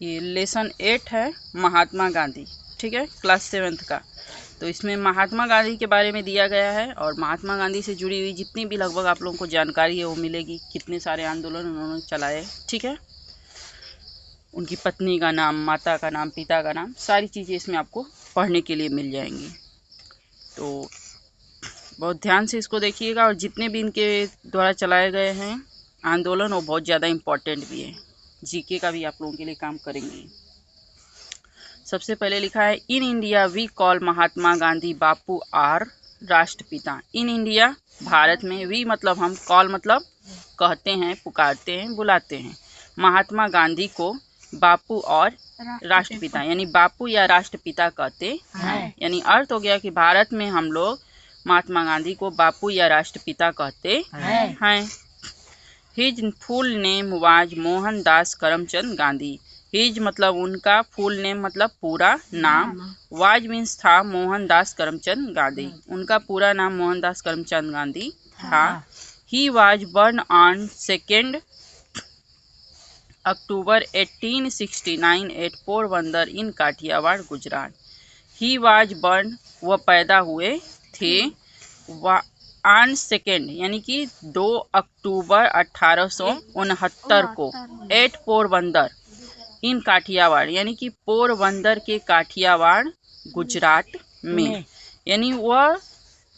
ये लेसन 8 है महात्मा गांधी, ठीक है, क्लास 7th का। तो इसमें महात्मा गांधी के बारे में दिया गया है और महात्मा गांधी से जुड़ी हुई जितनी भी लगभग आप लोगों को जानकारी है वो मिलेगी, कितने सारे आंदोलन उन्होंने चलाए, ठीक है, उनकी पत्नी का नाम, माता का नाम, पिता का नाम, सारी चीज़ें इसमें आपको पढ़ने के लिए मिल जाएंगी। तो बहुत ध्यान से इसको देखिएगा और जितने भी इनके द्वारा चलाए गए हैं आंदोलन वो बहुत ज़्यादा इम्पोर्टेंट भी है, जीके का भी आप लोगों के लिए काम करेंगे। सबसे पहले लिखा है in India we call Mahatma Gandhi Bapu or राष्ट्रपिता। इन इंडिया भारत में, वी मतलब हम, कॉल मतलब कहते हैं, पुकारते हैं, बुलाते हैं, महात्मा गांधी को बापू और राष्ट्रपिता यानी बापू या राष्ट्रपिता कहते हैं। यानी अर्थ हो गया कि भारत में हम लोग महात्मा गांधी को बापू या राष्ट्रपिता कहते हैं। His full name was Mohandas Karamchand Gandhi. His मतलब उनका, फुल नेम मतलब पूरा नाम, वाज मीन्स था, मोहनदास करमचंद गांधी, उनका पूरा नाम मोहनदास करमचंद गांधी था। He was born on 2 October 1869 at Porbandar in Kathiawar Gujarat. He was born वह पैदा हुए थे, ऑन 2 यानी कि 2 अक्टूबर 1869 को, एट पोरबंदर इन काठियावाड़ यानी कि पोरबंदर के काठियावाड़ गुजरात में, यानी वह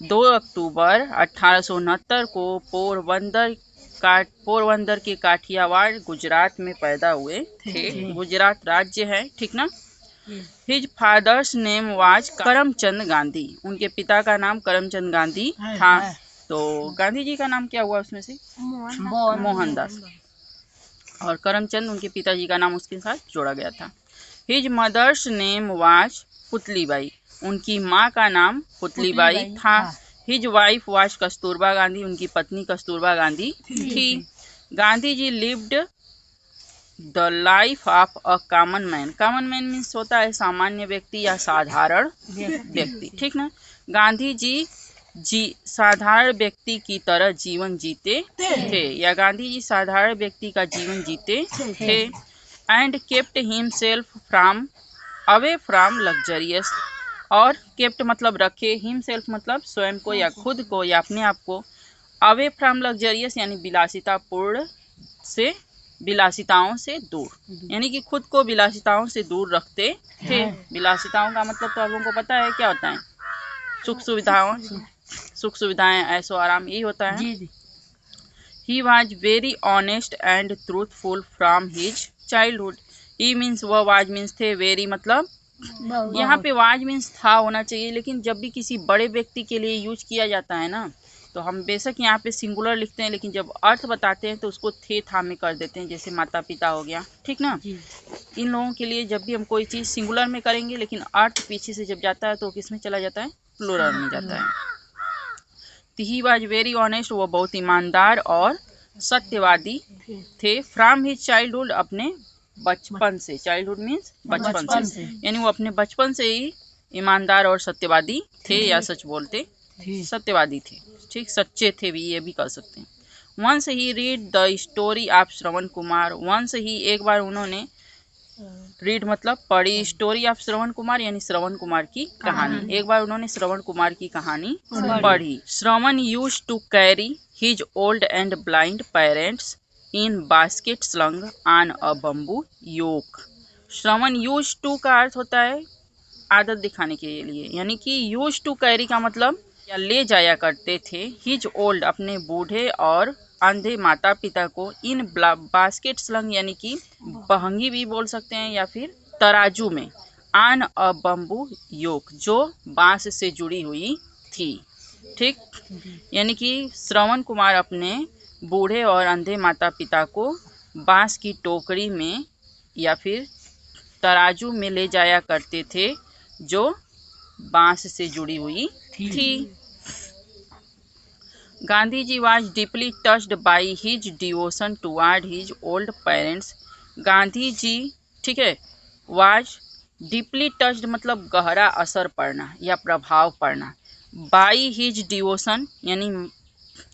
2 अक्टूबर 1869 को पोरबंदर के काठियावाड़ गुजरात में पैदा हुए थे। गुजरात राज्य है, ठीक ना। His father's name was Karamchand Gandhi. उनके पिता का नाम करमचंद गांधी था। तो गांधी जी का नाम क्या हुआ उसमें से? मोहनदास। और करमचंद उनके पिताजी का नाम उसके साथ जोड़ा गया था। His mother's name was Putlibai. उनकी माँ का नाम पुतलीबाई था। His wife was Kasturba Gandhi. उनकी पत्नी कस्तूरबा गांधी थी। Gandhi ji lived the life of a common man. Common man means होता है सामान्य व्यक्ति या साधारण व्यक्ति, ठीक ना। गांधी जी साधारण व्यक्ति की तरह जीवन जीते थे, या गांधी जी साधारण व्यक्ति का जीवन जीते थे। And kept himself from away from luxurious. और केप्ट मतलब रखे, हिमसेल्फ मतलब स्वयं को या खुद को या अपने आप को, अवे फ्रॉम लग्जरियस यानी विलासिताओं से दूर, यानी कि खुद को विलासिताओं से दूर रखते थे। विलासिताओं का मतलब तो आप लोगों को पता है क्या होता है? सुख सुविधाएं, ऐशो आराम, यही होता है। He was very honest and truthful from his childhood. He means वह, वाज मीन्स थे, वेरी मतलब यहाँ पे वाज मीन्स था होना चाहिए, लेकिन जब भी किसी बड़े व्यक्ति के लिए यूज किया जाता है ना, तो हम बेशक यहाँ पे सिंगुलर लिखते हैं, लेकिन जब अर्थ बताते हैं तो उसको थे था में कर देते हैं, जैसे माता पिता हो गया, ठीक ना। इन लोगों के लिए जब भी हम कोई चीज़ सिंगुलर में करेंगे, लेकिन अर्थ पीछे से जब जाता है तो किस में चला जाता है? प्लूरल में जाता है। तो ही वाज वेरी ऑनेस्ट, वो बहुत ईमानदार और सत्यवादी थे। फ्रॉम हिज चाइल्डहुड, अपने बचपन से, चाइल्डहुड मीन्स बचपन से, यानी वो अपने बचपन से ही ईमानदार और सत्यवादी थे, या सच बोलते सत्यवादी थे, ठीक, सच्चे थे भी, ये भी कह सकते हैं। Once he read the story of Shravan Kumar. Once he, एक बार उन्होंने, रीड मतलब पढ़ी, स्टोरी ऑफ श्रवण कुमार यानी श्रवण कुमार की कहानी। एक बार उन्होंने श्रवण कुमार की कहानी पढ़ी। Shravan used to carry his old and blind parents in basket slung on a bamboo yoke. Shravan used to का अर्थ होता है आदत दिखाने के लिए, यानी कि यूज टू कैरी का मतलब या ले जाया करते थे। हिज ओल्ड अपने बूढ़े और अंधे माता पिता को, इन बास्केट स्लंग यानी कि बहंगी भी बोल सकते हैं या फिर तराजू में, ऑन अ बम्बू योक जो बांस से जुड़ी हुई थी, ठीक। यानी कि श्रवण कुमार अपने बूढ़े और अंधे माता पिता को बांस की टोकरी में या फिर तराजू में ले जाया करते थे जो बांस से जुड़ी हुई थी। Gandhi ji was deeply touched by his devotion toward his old parents. Gandhi ji, ठीक है, वाज डीपली टच्ड मतलब गहरा असर पड़ना या प्रभाव पड़ना, बाई हिज डिवोशन यानी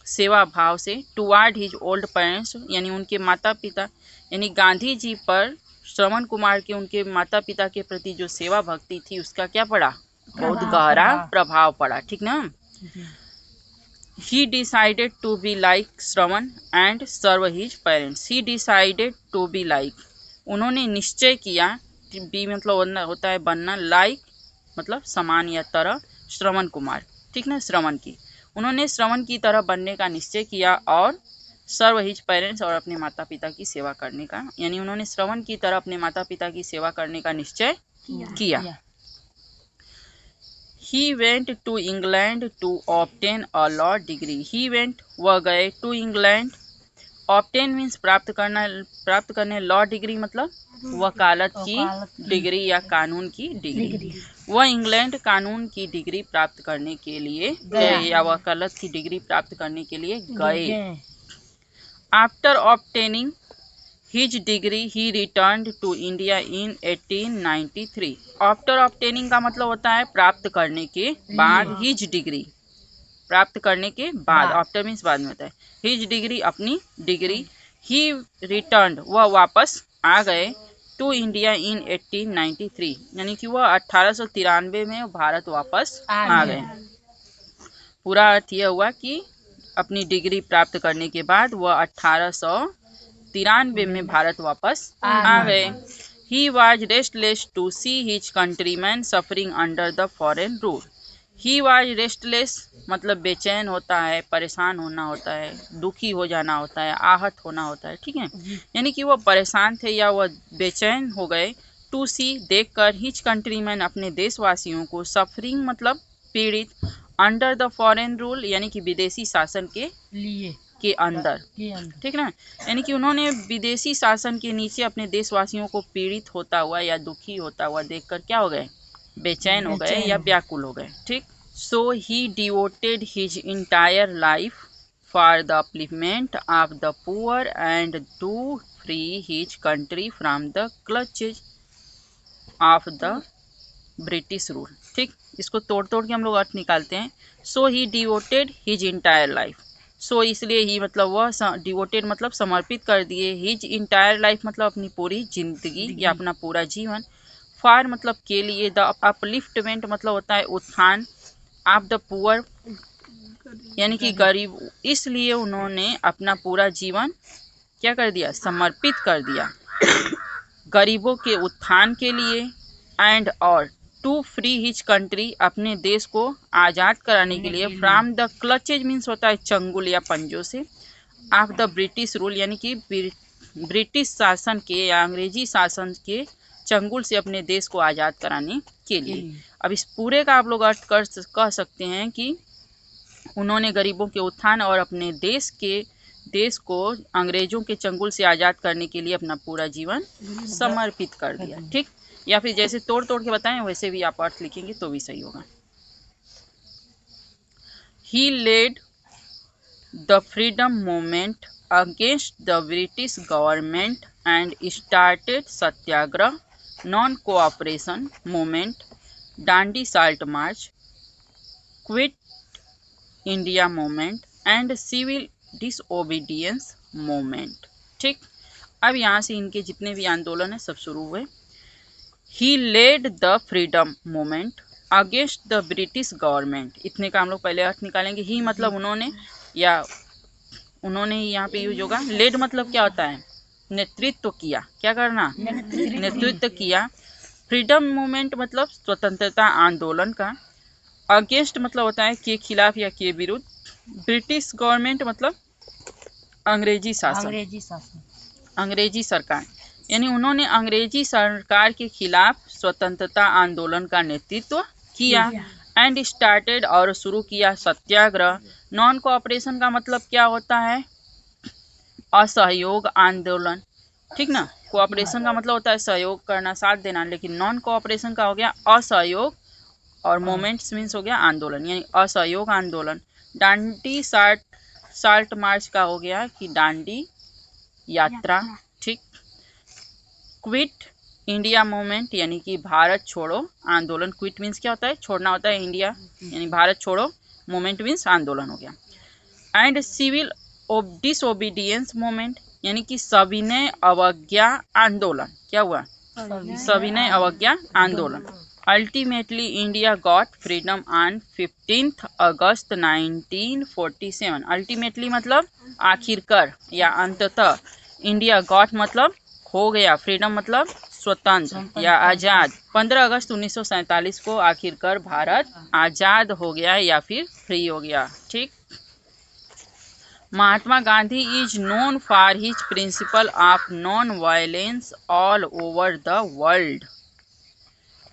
सेवा भाव से, टुवार्ड हिज ओल्ड पेरेंट्स यानी उनके माता पिता, यानी गांधी जी पर श्रवण कुमार के उनके माता पिता के प्रति जो सेवा भक्ति थी उसका क्या पड़ा, बहुत गहरा प्रभाव पड़ा, ठीक ना। He decided to be like Shravan and serve his parents. He decided to be like, उन्होंने निश्चय किया, बी मतलब होता है बनना, like मतलब समान या तरह, श्रवण कुमार, ठीक ना, श्रवण की, उन्होंने श्रवण की तरह बनने का निश्चय किया और सर्व हिज पेरेंट्स और अपने माता पिता की सेवा करने का, यानी उन्होंने श्रवण की तरह अपने माता पिता की सेवा करने का निश्चय किया। He went to England to obtain a law degree. He went, वह गए, to England, obtain means प्राप्त करने, law degree मतलब वकालत की डिग्री या कानून की डिग्री। वह इंग्लैंड कानून की डिग्री प्राप्त करने के लिए गए या वकालत की डिग्री प्राप्त करने के लिए गए। After obtaining his degree, he returned to India in 1893. After obtaining का मतलब होता है प्राप्त करने के बाद, his degree प्राप्त करने के बाद, after means बाद में होता है, his degree अपनी डिग्री, he returned वह वापस आ गए, to India in 1893 यानी कि वह 1893 में भारत वापस आ गए। पूरा अर्थ यह हुआ कि अपनी डिग्री प्राप्त करने के बाद वह 1893 में भारत वापस आ गए। He was restless to see his countrymen suffering under the foreign rule. He was restless मतलब बेचैन होता है, परेशान होना होता है, दुखी हो जाना होता है, आहत होना होता है, ठीक है, यानी कि वह परेशान थे या वह बेचैन हो गए। टू सी देखकर, हिज कंट्रीमैन अपने देशवासियों को, सफरिंग मतलब पीड़ित, अंडर द फॉरेन रूल यानी कि विदेशी शासन के लिए के अंदर, ठीक ना, यानी कि उन्होंने विदेशी शासन के नीचे अपने देशवासियों को पीड़ित होता हुआ या दुखी होता हुआ देखकर क्या हो गए, बेचैन हो गए या व्याकुल हो गए, ठीक। So he devoted his entire life for the upliftment of the poor and to free his country from the clutches of the British rule, ठीक। इसको तोड़ के हम लोग अर्थ निकालते हैं। So he devoted his entire life, so इसलिए ही मतलब वह, डिवोटेड मतलब समर्पित कर दिए, हिज इंटायर लाइफ मतलब अपनी पूरी जिंदगी या अपना पूरा जीवन, फॉर मतलब के लिए, द अपलिफ्टमेंट मतलब होता है उत्थान, ऑफ द पुअर यानी कि गरीब, इसलिए उन्होंने अपना पूरा जीवन क्या कर दिया, समर्पित कर दिया गरीबों के उत्थान के लिए, एंड और टू फ्री हिज कंट्री अपने देश को आज़ाद कराने के लिए, फ्रॉम द क्लचेज मीन्स होता है चंगुल या पंजों से, ऑफ द ब्रिटिश रूल यानी कि ब्रिटिश शासन के या अंग्रेजी शासन के चंगुल से अपने देश को आज़ाद कराने के लिए। अब इस पूरे का आप लोग अर्थ कह सकते हैं कि उन्होंने गरीबों के उत्थान और अपने देश को अंग्रेजों के चंगुल से आज़ाद करने के लिए अपना पूरा जीवन समर्पित कर दिया, ठीक। या फिर जैसे तोड़ के बताएं वैसे भी आप अर्थ लिखेंगे तो भी सही होगा। He led the freedom movement against the British government and started satyagrah, non-cooperation movement, Dandi Salt March, Quit India movement and civil disobedience movement, ठीक। अब यहाँ से इनके जितने भी आंदोलन है सब शुरू हुए। He led the freedom movement against the British government, इतने का हम लोग पहले अर्थ निकालेंगे। ही मतलब उन्होंने या उन्होंने ही यहाँ पे यूज होगा। लेड मतलब क्या होता है, नेतृत्व किया, क्या करना, नेतृत्व किया। फ्रीडम मूवमेंट मतलब स्वतंत्रता आंदोलन का। अगेंस्ट मतलब होता है के खिलाफ या के विरुद्ध। ब्रिटिश गवर्नमेंट मतलब अंग्रेजी शासन, अंग्रेजी सरकार, यानी उन्होंने अंग्रेजी सरकार के खिलाफ स्वतंत्रता आंदोलन का नेतृत्व किया। एंड स्टार्टेड और शुरू किया सत्याग्रह। नॉन कोऑपरेशन का मतलब क्या होता है, असहयोग आंदोलन, ठीक ना। कोऑपरेशन का मतलब होता है सहयोग करना, साथ देना, लेकिन नॉन कोऑपरेशन का हो गया असहयोग, और मोमेंट्स मीन्स हो गया आंदोलन यानी असहयोग आंदोलन। डांडी साल्ट मार्च का हो गया कि दांडी यात्रा, ठीक। क्विट इंडिया मूवमेंट यानी कि भारत छोड़ो आंदोलन। क्विट मीन्स क्या होता है, छोड़ना होता है, इंडिया यानी भारत छोड़ो, मूवमेंट मीन्स आंदोलन हो गया। एंड सिविल डिसओबीडियंस मूवमेंट, यानी कि सविनय अवज्ञा आंदोलन। क्या हुआ? सविनय अवज्ञा आंदोलन। Ultimately India got freedom on 15 August 1947। Ultimately मतलब आखिरकार या अंततः, इंडिया गॉट मतलब हो गया, फ्रीडम मतलब स्वतंत्र या आज़ाद। 15 अगस्त 1947 को आखिरकार भारत आज़ाद हो गया या फिर फ्री हो गया। ठीक। Mahatma Gandhi is known for his principle of non violence all over the world.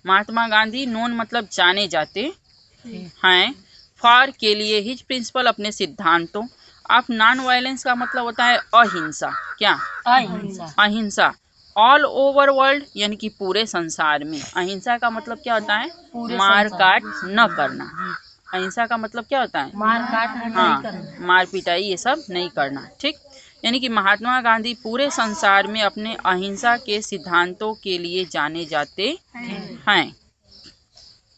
Mahatma Gandhi known मतलब जाने जाते हैं, फॉर के लिए, हिज प्रिंसिपल अपने सिद्धांतों, ऑफ नॉन वायलेंस का मतलब होता है अहिंसा। क्या? अहिंसा। अहिंसा। ऑल ओवर वर्ल्ड यानी कि पूरे संसार में। अहिंसा का मतलब क्या होता है? मार काट न करना। अहिंसा का मतलब क्या होता है? मार काट नहीं करना, मार पिटाई ये सब नहीं करना। ठीक। यानी कि महात्मा गांधी पूरे संसार में अपने अहिंसा के सिद्धांतों के लिए जाने जाते हैं।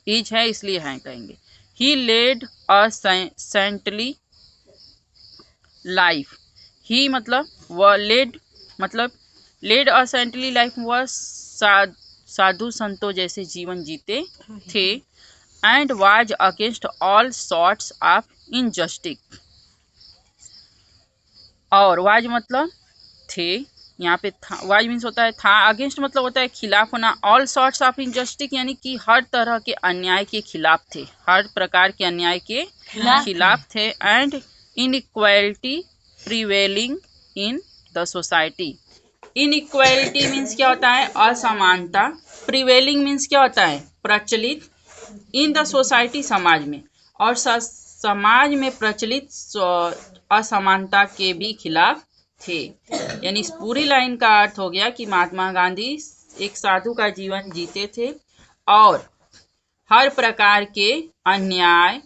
इज है इसलिए हैं कहेंगे। ही लेड अ सेंटली लाइफ। ही मतलब वह, लेड मतलब लेड अ सेंटली लाइफ, वह साधु संतों जैसे जीवन जीते थे। And was against all sorts of injustice. और वाज मतलब थे, यहाँ पे था, वाज मीन्स होता है था, अगेंस्ट मतलब होता है खिलाफ होना, ऑल सॉर्ट्स ऑफ इनजस्टिस यानी कि हर तरह के अन्याय के खिलाफ थे, हर प्रकार के अन्याय के खिलाफ थे। And inequality prevailing in the society. Inequality means क्या होता है? असमानता। प्रिवेलिंग मीन्स क्या होता है? प्रचलित। इन द सोसाइटी समाज में, और समाज में प्रचलित असमानता के भी खिलाफ थे। यानी इस पूरी लाइन का अर्थ हो गया कि महात्मा गांधी एक साधु का जीवन जीते थे और हर प्रकार के अन्याय,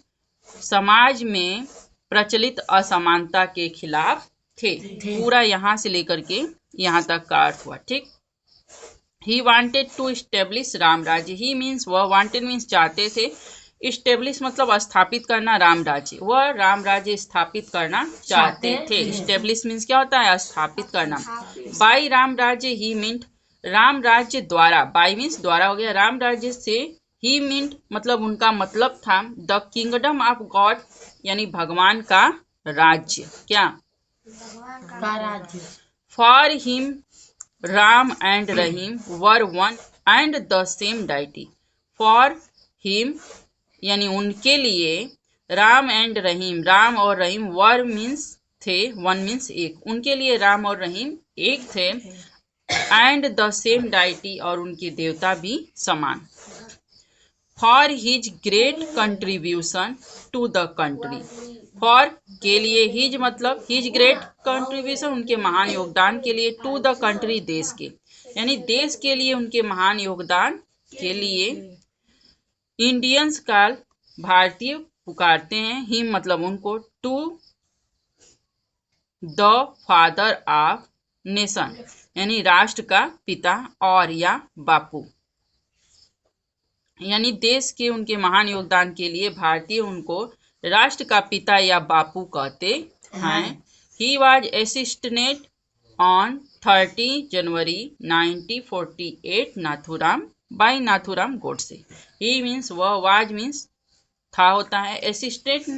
समाज में प्रचलित असमानता के खिलाफ थे। पूरा यहाँ से लेकर के यहाँ तक का अर्थ हुआ। ठीक। He wanted to establish Ram Rajya. He means वह, वांटेड मीन्स चाहते थे, स्टेब्लिश मतलब स्थापित करना राम राज्य, वह राम राज्य स्थापित करना चाहते थे। स्टेब्लिश मीन्स क्या होता है? स्थापित करना। By Ram Rajya he meant, Ram राज्य द्वारा, बाई मीन्स द्वारा हो गया, राम राज्य से ही मीन्ट मतलब उनका मतलब था द किंगडम ऑफ गॉड यानी भगवान का राज्य। क्या? का राज्य। For him Ram and Rahim were one and the same deity. For him यानी उनके लिए, राम एंड रहीम, राम और रहीम, वर मीन्स थे, वन मीन्स एक, उनके लिए राम और रहीम एक थे। एंड द सेम डाइटी और उनके देवता भी समान। For his great contribution to the country. For के लिए, हिज मतलब हिज ग्रेट कंट्रीब्यूशन उनके महान योगदान के लिए, टू द कंट्री देश के, यानी देश के लिए उनके महान योगदान के लिए। इंडियंस का भारतीय पुकारते हैं, हिम मतलब उनको, to the father of nation यानी राष्ट्र का पिता, और या बापू, यानी देश के उनके महान योगदान के लिए भारतीय उनको राष्ट्र का पिता या बापू कहते हैं। He was assisted on 30 January 1948 Nathuram by Nathuram Godse. He means वह, वाज मीन्स था होता है, असिस्टेड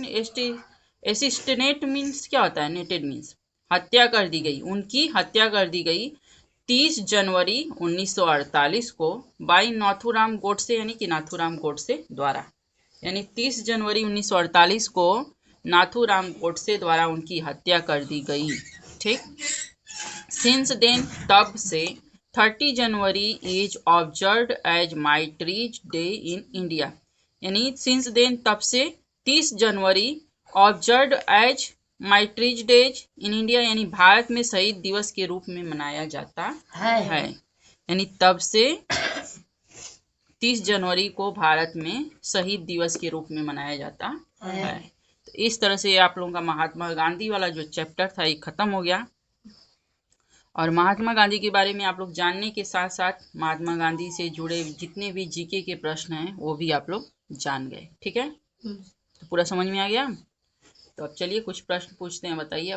मीन्स क्या होता है? नेटेड मीन्स हत्या कर दी गई, उनकी हत्या कर दी गई 30 जनवरी 1948 को बाई नाथुराम गोडसे यानी कि नाथुराम गोडसे द्वारा, यानी 30 जनवरी 1948 को नाथुराम गोडसे द्वारा उनकी हत्या कर दी गई। ठीक। सिंस देन तब से 30 January is observed as martyrs day in India, यानी सिंस देन तब से 30 January observed as martyrs day in India यानी भारत में शहीद दिवस के रूप में मनाया जाता है। यानी तब से 30 जनवरी को भारत में शहीद दिवस के रूप में मनाया जाता है। तो इस तरह से आप लोगों का महात्मा गांधी वाला जो चैप्टर था ये खत्म हो गया। और महात्मा गांधी के बारे में आप लोग जानने के साथ साथ महात्मा गांधी से जुड़े जितने भी जीके के प्रश्न हैं वो भी आप लोग जान गए। ठीक है, तो पूरा समझ में आ गया। तो अब चलिए कुछ प्रश्न पूछते हैं, बताइए आप।